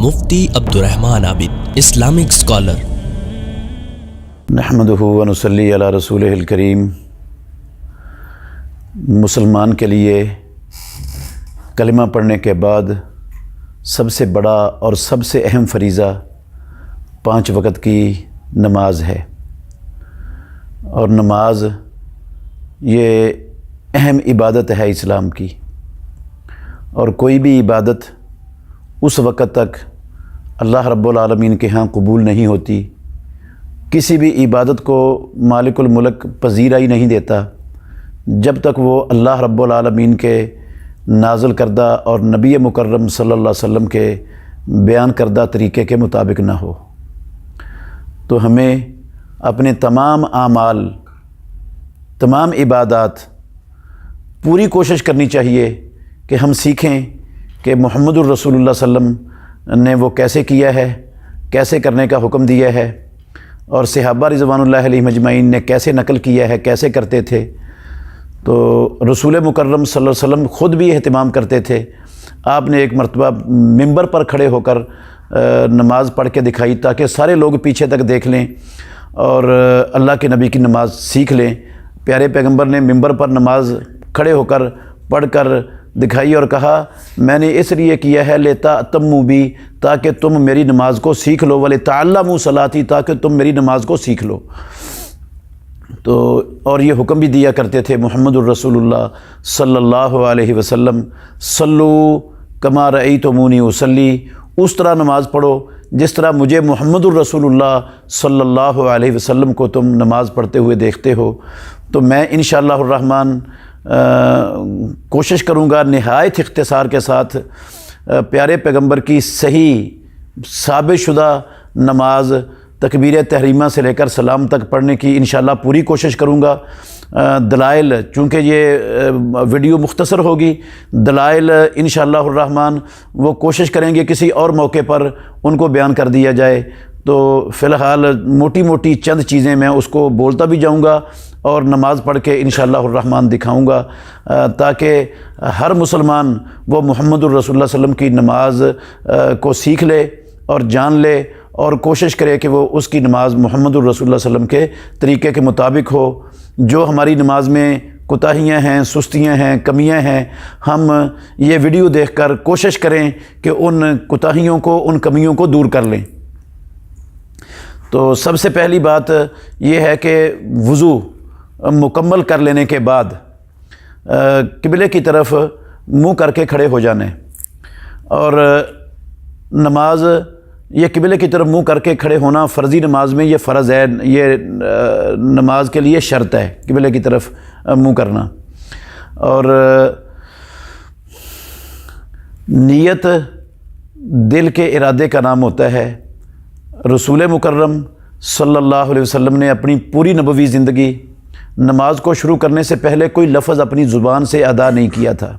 مفتی عبدالرحمن عابد، Islamic scholar. نحمدہ و نصلی علی رسولہ الکریم۔ مسلمان کے لیے کلمہ پڑھنے کے بعد سب سے بڑا اور سب سے اہم فریضہ 5 وقت کی نماز ہے، اور نماز یہ اہم عبادت ہے اسلام کی، اور کوئی بھی عبادت اس وقت تک اللہ رب العالمین کے ہاں قبول نہیں ہوتی، کسی بھی عبادت کو مالک الملک پذیرائی ہی نہیں دیتا جب تک وہ اللہ رب العالمین کے نازل کردہ اور نبی مکرم صلی اللہ علیہ وسلم کے بیان کردہ طریقے کے مطابق نہ ہو۔ تو ہمیں اپنے تمام اعمال، تمام عبادات پوری کوشش کرنی چاہیے کہ ہم سیکھیں کہ محمد الرسول اللہ صلی اللہ علیہ وسلم نے وہ کیسے کیا ہے، کیسے کرنے کا حکم دیا ہے، اور صحابہ رضوان اللہ علیہم اجمعین نے کیسے نقل کیا ہے، کیسے کرتے تھے۔ تو رسول مکرم صلی اللہ علیہ وسلم خود بھی اہتمام کرتے تھے۔ آپ نے ایک مرتبہ ممبر پر کھڑے ہو کر نماز پڑھ کے دکھائی تاکہ سارے لوگ پیچھے تک دیکھ لیں اور اللہ کے نبی کی نماز سیکھ لیں۔ پیارے پیغمبر نے ممبر پر نماز کھڑے ہو کر پڑھ کر دکھائی اور کہا، میں نے اس لیے کیا ہے لِتَأْتَمُّوا بِی، تاکہ تم میری نماز کو سیکھ لو، وَلِتَعَلَّمُوا صَلَاتِی، تاکہ تم میری نماز کو سیکھ لو۔ تو اور یہ حکم بھی دیا کرتے تھے محمد الرسول اللہ صلی اللہ علیہ وسلم، صلوا کما رأیتمونی اصلی، اس طرح نماز پڑھو جس طرح مجھے محمد الرسول اللہ صلی اللہ علیہ وسلم کو تم نماز پڑھتے ہوئے دیکھتے ہو۔ تو میں انشاءاللہ الرحمن کوشش کروں گا نہایت اختصار کے ساتھ پیارے پیغمبر کی صحیح ثابت شدہ نماز تکبیر تحریمہ سے لے کر سلام تک پڑھنے کی انشاءاللہ پوری کوشش کروں گا۔ دلائل، چونکہ یہ ویڈیو مختصر ہوگی، دلائل انشاءاللہ الرحمن وہ کوشش کریں گے کسی اور موقع پر ان کو بیان کر دیا جائے۔ تو فی الحال موٹی موٹی چند چیزیں میں اس کو بولتا بھی جاؤں گا اور نماز پڑھ کے انشاءاللہ الرحمن دکھاؤں گا، تاکہ ہر مسلمان وہ محمد الرسول اللہ صلی اللہ علیہ وسلم کی نماز کو سیکھ لے اور جان لے، اور کوشش کرے کہ وہ اس کی نماز محمد الرسول اللہ صلی اللہ علیہ وسلم کے طریقے کے مطابق ہو۔ جو ہماری نماز میں کوتاہیاں ہیں، سستیاں ہیں، کمیاں ہیں، ہم یہ ویڈیو دیکھ کر کوشش کریں کہ ان کوتاہیوں کو، ان کمیوں کو دور کر لیں۔ تو سب سے پہلی بات یہ ہے کہ وضو مکمل کر لینے کے بعد قبلے کی طرف منہ کر کے کھڑے ہو جانا ہے، اور نماز یہ قبلے کی طرف منہ کر کے کھڑے ہونا فرضی نماز میں یہ فرض ہے، یہ نماز کے لیے شرط ہے قبلے کی طرف منہ کرنا۔ اور نیت دل کے ارادے کا نام ہوتا ہے۔ رسول مکرم صلی اللہ علیہ وسلم نے اپنی پوری نبوی زندگی نماز کو شروع کرنے سے پہلے کوئی لفظ اپنی زبان سے ادا نہیں کیا تھا،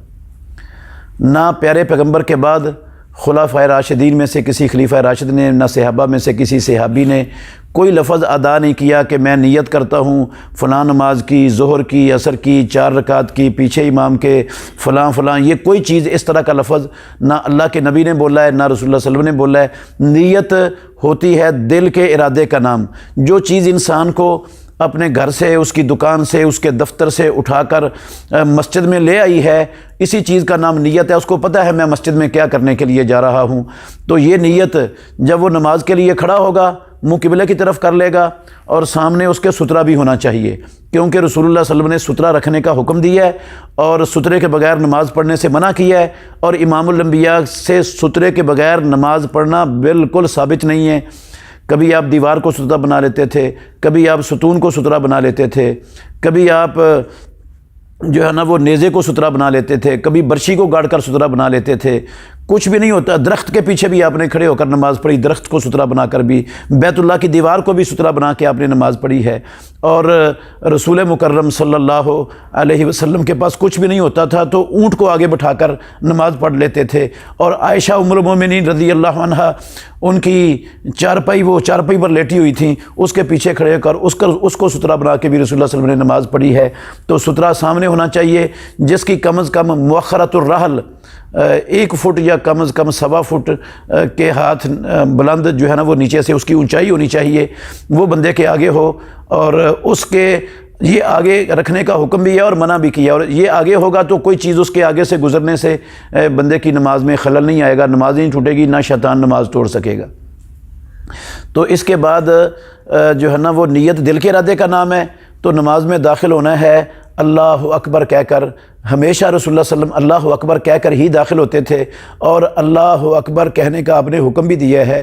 نہ پیارے پیغمبر کے بعد خلفائے راشدین میں سے کسی خلیفہ راشد نے، نہ صحابہ میں سے کسی صحابی نے کوئی لفظ ادا نہیں کیا کہ میں نیت کرتا ہوں فلاں نماز کی، ظہر کی، عصر کی، 4 رکعت کی، پیچھے امام کے فلاں فلاں، یہ کوئی چیز اس طرح کا لفظ نہ اللہ کے نبی نے بولا ہے، نہ رسول اللہ صلی اللہ علیہ وسلم نے بولا ہے۔ نیت ہوتی ہے دل کے ارادے کا نام۔ جو چیز انسان کو اپنے گھر سے، اس کی دکان سے، اس کے دفتر سے اٹھا کر مسجد میں لے آئی ہے، اسی چیز کا نام نیت ہے۔ اس کو پتہ ہے میں مسجد میں کیا کرنے کے لیے جا رہا ہوں، تو یہ نیت جب وہ نماز کے لیے کھڑا ہوگا منہ قبلے کی طرف کر لے گا، اور سامنے اس کے سترہ بھی ہونا چاہیے، کیونکہ رسول اللہ صلی اللہ علیہ وسلم نے سترہ رکھنے کا حکم دیا ہے اور سترے کے بغیر نماز پڑھنے سے منع کیا ہے، اور امام الانبیاء سے سترے کے بغیر نماز پڑھنا بالکل ثابت نہیں ہے۔ کبھی آپ دیوار کو سترہ بنا لیتے تھے، کبھی آپ ستون کو سترہ بنا لیتے تھے، کبھی آپ جو ہے نا وہ نیزے کو سترہ بنا لیتے تھے، کبھی برشی کو گاڑ کر سترہ بنا لیتے تھے۔ کچھ بھی نہیں ہوتا۔ درخت کے پیچھے بھی آپ نے کھڑے ہو کر نماز پڑھی، درخت کو سترہ بنا کر بھی، بیت اللہ کی دیوار کو بھی سترہ بنا کے آپ نے نماز پڑھی ہے۔ اور رسول مکرم صلی اللہ علیہ وسلم کے پاس کچھ بھی نہیں ہوتا تھا تو اونٹ کو آگے بٹھا کر نماز پڑھ لیتے تھے، اور عائشہ ام المومنین رضی اللہ عنہا ان کی چارپائی، وہ چارپائی پر لیٹی ہوئی تھیں، اس کے پیچھے کھڑے ہو کر اس کو سترہ بنا کے بھی رسول اللہ صلی اللہ علیہ وسلم نے نماز پڑھی ہے۔ تو سترہ سامنے ہونا چاہیے، جس کی کم از کم مؤخرۃ الرحل 1 فٹ یا کم از کم 1.25 فٹ کے ہاتھ بلند جو ہے نا وہ نیچے سے اس کی اونچائی ہونی چاہیے، وہ بندے کے آگے ہو، اور اس کے یہ آگے رکھنے کا حکم بھی ہے اور منع بھی کیا، اور یہ آگے ہوگا تو کوئی چیز اس کے آگے سے گزرنے سے بندے کی نماز میں خلل نہیں آئے گا، نماز نہیں ٹوٹے گی، نہ شیطان نماز توڑ سکے گا۔ تو اس کے بعد جو ہے نا وہ نیت دل کے ارادے کا نام ہے، تو نماز میں داخل ہونا ہے اللہ اکبر کہہ کر۔ ہمیشہ رسول اللہ صلی اللہ علیہ وسلم اللہ اکبر کہہ کر ہی داخل ہوتے تھے، اور اللہ اکبر کہنے کا آپ نے حکم بھی دیا ہے